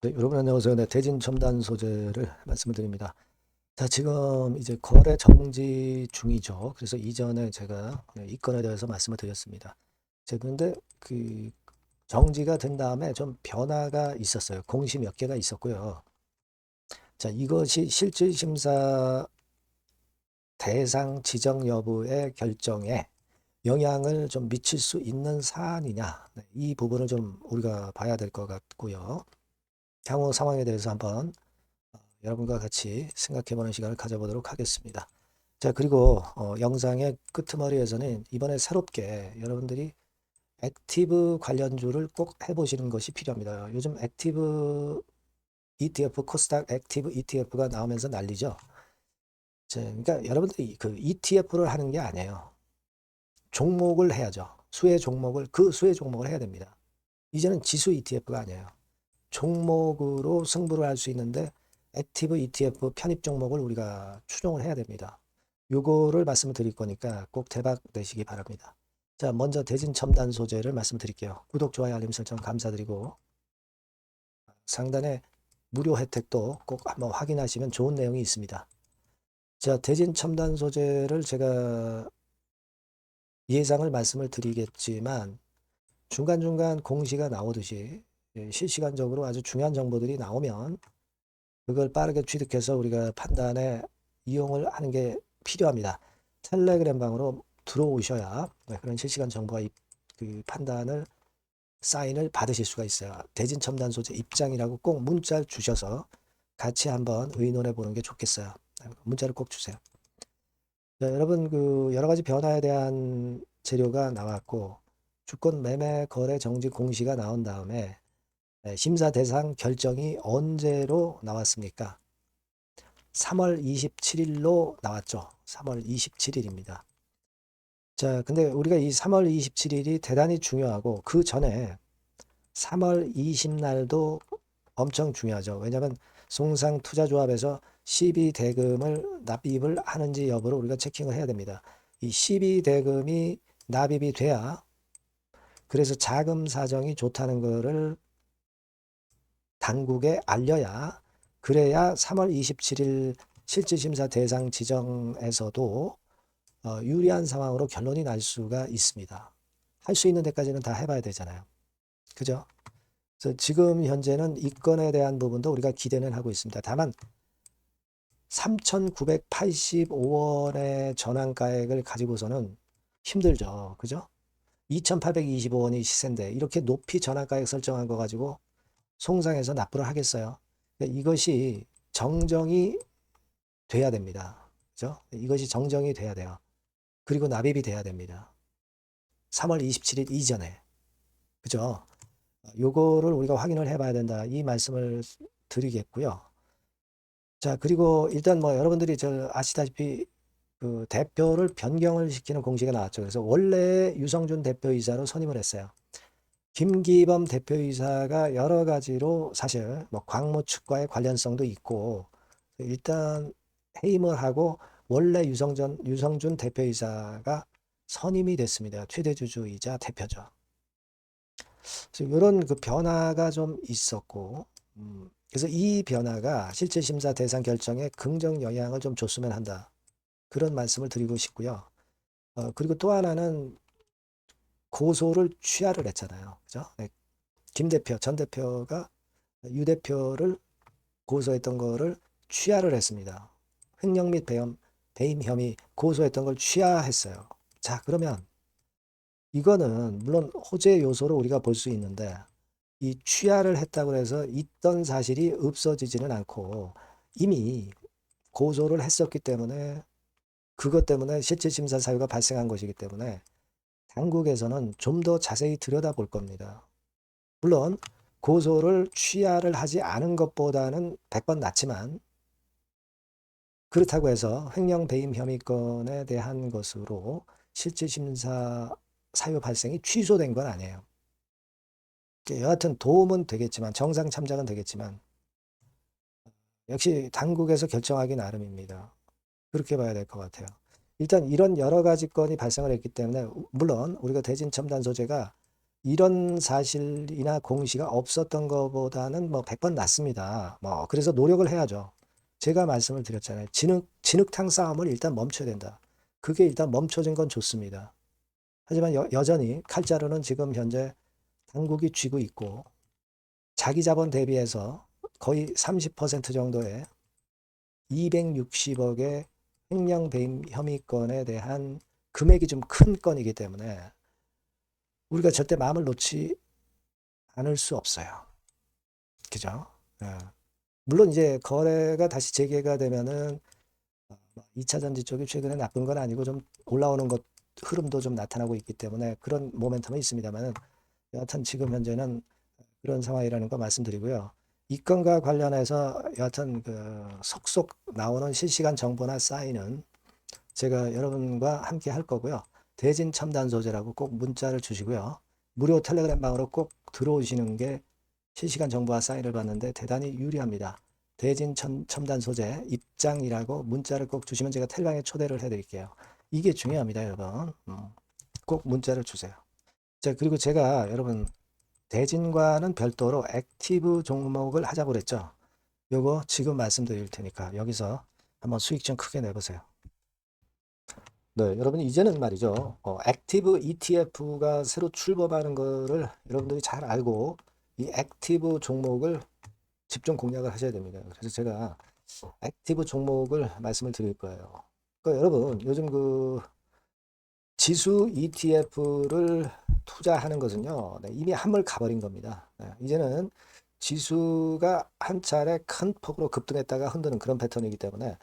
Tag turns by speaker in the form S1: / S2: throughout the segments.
S1: 네, 여러분 안녕하세요. 네, 대진 첨단 소재를 말씀을 드립니다. 자, 지금 이제 거래 정지 중이죠. 그래서 이전에 제가 이 건에 대해서 말씀을 드렸습니다. 그런데 그 정지가 된 다음에 좀 변화가 있었어요. 공시 몇 개가 있었고요. 자, 이것이 실질심사 대상 지정 여부의 결정에 영향을 좀 미칠 수 있는 사안이냐. 네, 이 부분을 좀 우리가 봐야 될 것 같고요. 향후 상황에 대해서 한번 여러분과 같이 생각해보는 시간을 가져보도록 하겠습니다. 자, 그리고 영상의 끄트머리에서는 이번에 새롭게 여러분들이 액티브 관련주를 꼭 해보시는 것이 필요합니다. 요즘 액티브 ETF, 코스닥 액티브 ETF가 나오면서 난리죠. 자, 그러니까 여러분들이 그 ETF를 하는 게 아니에요. 종목을 해야죠. 수혜 종목을 해야 됩니다. 이제는 지수 ETF가 아니에요. 종목으로 승부를 할 수 있는데 액티브 ETF 편입 종목을 우리가 추종을 해야 됩니다. 요거를 말씀을 드릴 거니까 꼭 대박 내시기 바랍니다. 자, 먼저 대진 첨단 소재를 말씀드릴게요. 구독, 좋아요, 알림 설정 감사드리고 상단에 무료 혜택도 꼭 한번 확인하시면 좋은 내용이 있습니다. 자, 대진 첨단 소재를 제가 예상을 말씀을 드리겠지만 중간중간 공시가 나오듯이 실시간적으로 아주 중요한 정보들이 나오면 그걸 빠르게 취득해서 우리가 판단에 이용을 하는 게 필요합니다. 텔레그램 방으로 들어오셔야 그런 실시간 정보와 그 판단을 사인을 받으실 수가 있어요. 대진 첨단 소재 입장이라고 꼭 문자를 주셔서 같이 한번 의논해 보는 게 좋겠어요. 문자를 꼭 주세요. 자, 여러분 그 여러 가지 변화에 대한 재료가 나왔고 주권 매매 거래 정지 공시가 나온 다음에 심사 대상 결정이 언제로 나왔습니까? 3월 27일로 나왔죠. 3월 27일입니다. 자, 근데 우리가 이 3월 27일이 대단히 중요하고 그 전에 3월 20날도 엄청 중요하죠. 왜냐하면 송상투자조합에서 CB 대금을 납입을 하는지 여부를 우리가 체킹을 해야 됩니다. 이 CB 대금이 납입이 돼야 그래서 자금 사정이 좋다는 거를 당국에 알려야 그래야 3월 27일 실질심사 대상 지정에서도 유리한 상황으로 결론이 날 수가 있습니다. 할 수 있는 데까지는 다 해봐야 되잖아요. 그죠? 그래서 지금 현재는 이 건에 대한 부분도 우리가 기대는 하고 있습니다. 다만 3,985원의 전환가액을 가지고서는 힘들죠. 그죠? 2,825원이 시세인데 이렇게 높이 전환가액 설정한 거 가지고 송상해서 납부를 하겠어요. 그러니까 이것이 정정이 돼야 됩니다. 그죠? 이것이 정정이 돼야 돼요. 그리고 납입이 돼야 됩니다. 3월 27일 이전에. 그죠? 요거를 우리가 확인을 해봐야 된다. 이 말씀을 드리겠고요. 자, 그리고 일단 뭐 여러분들이 아시다시피 그 대표를 변경을 시키는 공시가 나왔죠. 그래서 원래 유성준 대표이사로 선임을 했어요. 김기범 대표이사가 여러 가지로 사실 뭐 광무 측과의 관련성도 있고 일단 해임을 하고 원래 유성준 대표이사가 선임이 됐습니다. 최대 주주이자 대표죠. 그래서 이런 그 변화가 좀 있었고, 그래서 이 변화가 실제 심사 대상 결정에 긍정 영향을 좀 줬으면 한다. 그런 말씀을 드리고 싶고요. 그리고 또 하나는 고소를 취하를 했잖아요. 그죠? 네, 김 대표, 전 대표가 유 대표를 고소했던 거를 취하를 했습니다. 횡령 및 배임 혐의 고소했던 걸 취하했어요. 자, 그러면 이거는 물론 호재 요소로 우리가 볼 수 있는데 이 취하를 했다고 해서 있던 사실이 없어지지는 않고 이미 고소를 했었기 때문에 그것 때문에 실질 심사 사유가 발생한 것이기 때문에 당국에서는 좀 더 자세히 들여다볼 겁니다. 물론 고소를 취하를 하지 않은 것보다는 100번 낫지만 그렇다고 해서 횡령 배임 혐의건에 대한 것으로 실질 심사 사유 발생이 취소된 건 아니에요. 여하튼 도움은 되겠지만 정상 참작은 되겠지만 역시 당국에서 결정하기 나름입니다. 그렇게 봐야 될 것 같아요. 일단 이런 여러 가지 건이 발생을 했기 때문에 물론 우리가 대진 첨단 소재가 이런 사실이나 공시가 없었던 것보다는 뭐 100번 낫습니다. 뭐 그래서 노력을 해야죠. 제가 말씀을 드렸잖아요. 진흙탕 싸움을 일단 멈춰야 된다. 그게 일단 멈춰진 건 좋습니다. 하지만 여전히 칼자루는 지금 현재 당국이 쥐고 있고 자기 자본 대비해서 거의 30% 정도의 260억의 횡령 배임 혐의건에 대한 금액이 좀 큰 건이기 때문에 우리가 절대 마음을 놓지 않을 수 없어요. 그죠? 예. 물론 이제 거래가 다시 재개가 되면은 2차 전지 쪽이 최근에 나쁜 건 아니고 좀 올라오는 것 흐름도 좀 나타나고 있기 때문에 그런 모멘텀은 있습니다만은 여하튼 지금 현재는 그런 상황이라는 거 말씀드리고요. 이 건과 관련해서 여하튼 그 속속 나오는 실시간 정보나 사인은 제가 여러분과 함께 할 거고요. 대진 첨단 소재라고 꼭 문자를 주시고요. 무료 텔레그램 방으로 꼭 들어오시는 게 실시간 정보와 사인을 받는데 대단히 유리합니다. 대진 첨단 소재 입장이라고 문자를 꼭 주시면 제가 텔방에 초대를 해드릴게요. 이게 중요합니다, 여러분. 꼭 문자를 주세요. 자, 그리고 제가 여러분 대진과는 별도로 액티브 종목을 하자고 그랬죠. 요거 지금 말씀드릴 테니까 여기서 한번 수익 좀 크게 내보세요. 네, 여러분 이제는 말이죠. 액티브 ETF가 새로 출범하는 거를 여러분들이 잘 알고 이 액티브 종목을 집중 공략을 하셔야 됩니다. 그래서 제가 액티브 종목을 말씀을 드릴 거예요. 그러니까 여러분 요즘 그 지수 ETF를 투자하는 것은요, 네, 이미 한물 가버린 겁니다. 네, 이제는 지수가 한 차례 큰 폭으로 급등했다가 흔드는 그런 패턴이기 때문에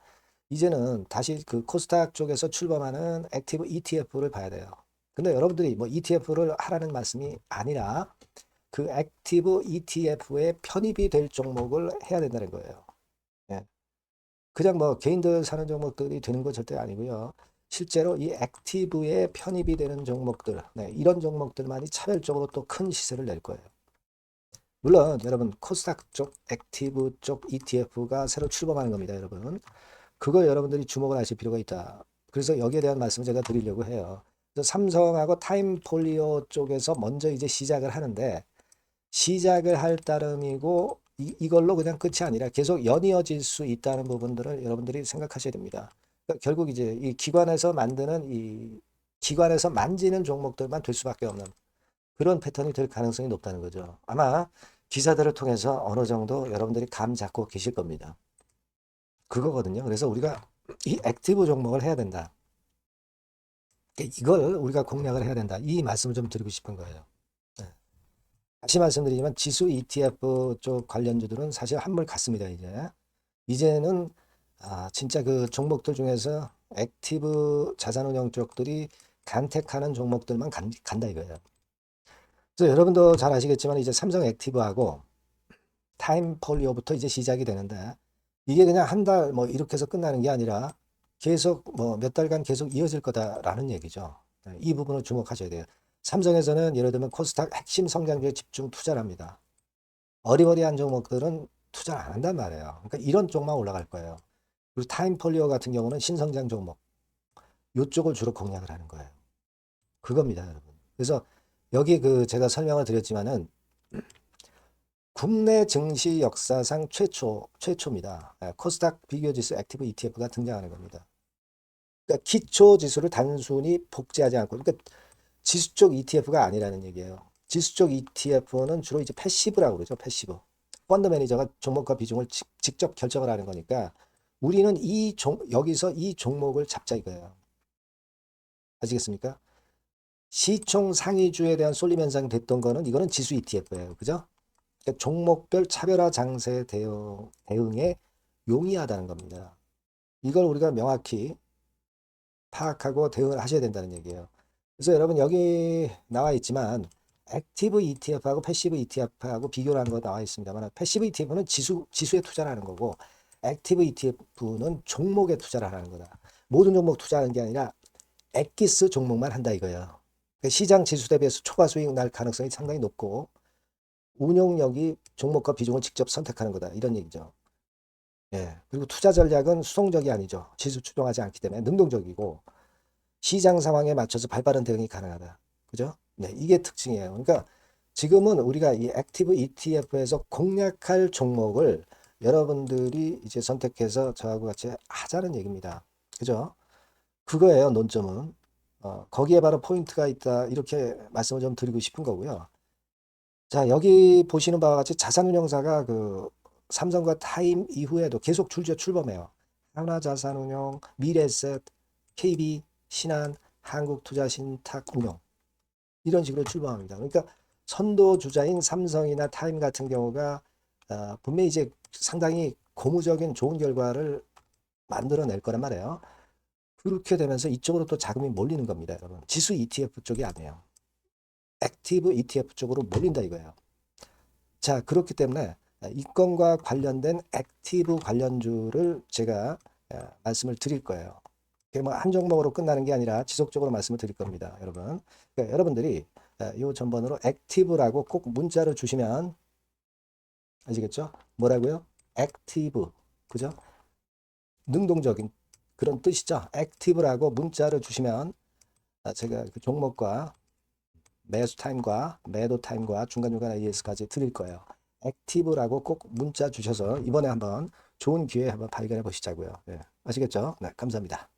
S1: 이제는 다시 그 코스닥 쪽에서 출범하는 액티브 ETF를 봐야 돼요. 근데 여러분들이 뭐 ETF를 하라는 말씀이 아니라 그 액티브 ETF에 편입이 될 종목을 해야 된다는 거예요. 예. 그냥 뭐 개인들 사는 종목들이 되는 건 절대 아니고요. 실제로 이 액티브에 편입이 되는 종목들, 네, 이런 종목들만이 차별적으로 또 큰 시세를 낼 거예요. 물론 여러분 코스닥 쪽 액티브 쪽 ETF가 새로 출범하는 겁니다, 여러분. 그걸 여러분들이 주목을 하실 필요가 있다. 그래서 여기에 대한 말씀을 제가 드리려고 해요. 그래서 삼성하고 타임폴리오 쪽에서 먼저 이제 시작을 하는데 시작을 할 따름이고 이걸로 그냥 끝이 아니라 계속 연이어질 수 있다는 부분들을 여러분들이 생각하셔야 됩니다. 그러니까 결국 이제 이 기관에서 만드는 이 기관에서 만지는 종목들만 될 수밖에 없는 그런 패턴이 될 가능성이 높다는 거죠. 아마 기사들을 통해서 어느 정도 여러분들이 감 잡고 계실 겁니다. 그거거든요. 그래서 우리가 이 액티브 종목을 해야 된다. 그러니까 이걸 우리가 공략을 해야 된다. 이 말씀을 좀 드리고 싶은 거예요. 네. 다시 말씀드리지만 지수 ETF 쪽 관련주들은 사실 한물 갔습니다. 이제는 진짜 그 종목들 중에서 액티브 자산운용 쪽들이 간택하는 종목들만 간다 이거예요. 그래서 여러분도 잘 아시겠지만 이제 삼성 액티브하고 타임폴리오부터 이제 시작이 되는데 이게 그냥 한 달 뭐 이렇게 해서 끝나는 게 아니라 계속 뭐 몇 달간 계속 이어질 거다라는 얘기죠. 네, 이 부분을 주목하셔야 돼요. 삼성에서는 예를 들면 코스닥 핵심 성장주에 집중 투자를 합니다. 어리버리한 종목들은 투자를 안 한단 말이에요. 그러니까 이런 쪽만 올라갈 거예요. 그리고 타임폴리오 같은 경우는 신성장 종목 이쪽을 주로 공략을 하는 거예요. 그겁니다, 여러분. 그래서 여기 그 제가 설명을 드렸지만은 국내 증시 역사상 최초입니다. 코스닥 비교지수 액티브 ETF가 등장하는 겁니다. 그러니까 기초 지수를 단순히 복제하지 않고, 그러니까 지수 쪽 ETF가 아니라는 얘기예요. 지수 쪽 ETF는 주로 이제 패시브라고 그러죠. 패시브. 펀드 매니저가 종목과 비중을 직접 결정을 하는 거니까 우리는 여기서 이 종목을 잡자 이거예요. 아시겠습니까? 시총 상위주에 대한 쏠림 현상이 됐던 거는 이거는 지수 ETF예요. 그죠? 그러니까 종목별 차별화 장세 대응에 용이하다는 겁니다. 이걸 우리가 명확히 파악하고 대응을 하셔야 된다는 얘기예요. 그래서 여러분 여기 나와 있지만 액티브 ETF하고 패시브 ETF하고 비교를 한 거 나와 있습니다만 패시브 ETF는 지수에 투자를 하는 거고 액티브 ETF는 종목에 투자를 하는 거다. 모든 종목 투자하는 게 아니라 엑기스 종목만 한다 이거예요. 그러니까 시장 지수 대비해서 초과 수익 날 가능성이 상당히 높고 운용력이 종목과 비중을 직접 선택하는 거다. 이런 얘기죠. 예. 그리고 투자 전략은 수동적이 아니죠. 지수 추종하지 않기 때문에 능동적이고 시장 상황에 맞춰서 발빠른 대응이 가능하다. 그죠? 네, 이게 특징이에요. 그러니까 지금은 우리가 이 액티브 ETF에서 공략할 종목을 여러분들이 이제 선택해서 저하고 같이 하자는 얘기입니다. 그죠? 그거예요, 논점은. 거기에 바로 포인트가 있다. 이렇게 말씀을 좀 드리고 싶은 거고요. 자, 여기 보시는 바와 같이 자산운용사가 그 삼성과 타임 이후에도 계속 출범해요. 하나자산운용, 미래에셋, KB, 신한, 한국투자신탁운용 이런 식으로 출범합니다. 그러니까 선도 주자인 삼성이나 타임 같은 경우가 분명히 이제 상당히 고무적인 좋은 결과를 만들어낼 거란 말이에요. 그렇게 되면서 이쪽으로 또 자금이 몰리는 겁니다, 여러분. 지수 ETF 쪽이 아니에요. 액티브 ETF 쪽으로 몰린다 이거예요. 자, 그렇기 때문에 이건과 관련된 액티브 관련주를 제가 말씀을 드릴 거예요. 그게 뭐 한 종목으로 끝나는 게 아니라 지속적으로 말씀을 드릴 겁니다, 여러분. 그러니까 여러분들이 이 전번으로 액티브라고 꼭 문자를 주시면 아시겠죠? 뭐라고요? 액티브. 그죠? 능동적인 그런 뜻이죠. 액티브라고 문자를 주시면 제가 그 종목과 매수 타임과 매도 타임과 중간중간 AS까지 드릴 거예요. 액티브라고 꼭 문자 주셔서 이번에 한번 좋은 기회 한번 발견해 보시자고요. 네, 아시겠죠? 네, 감사합니다.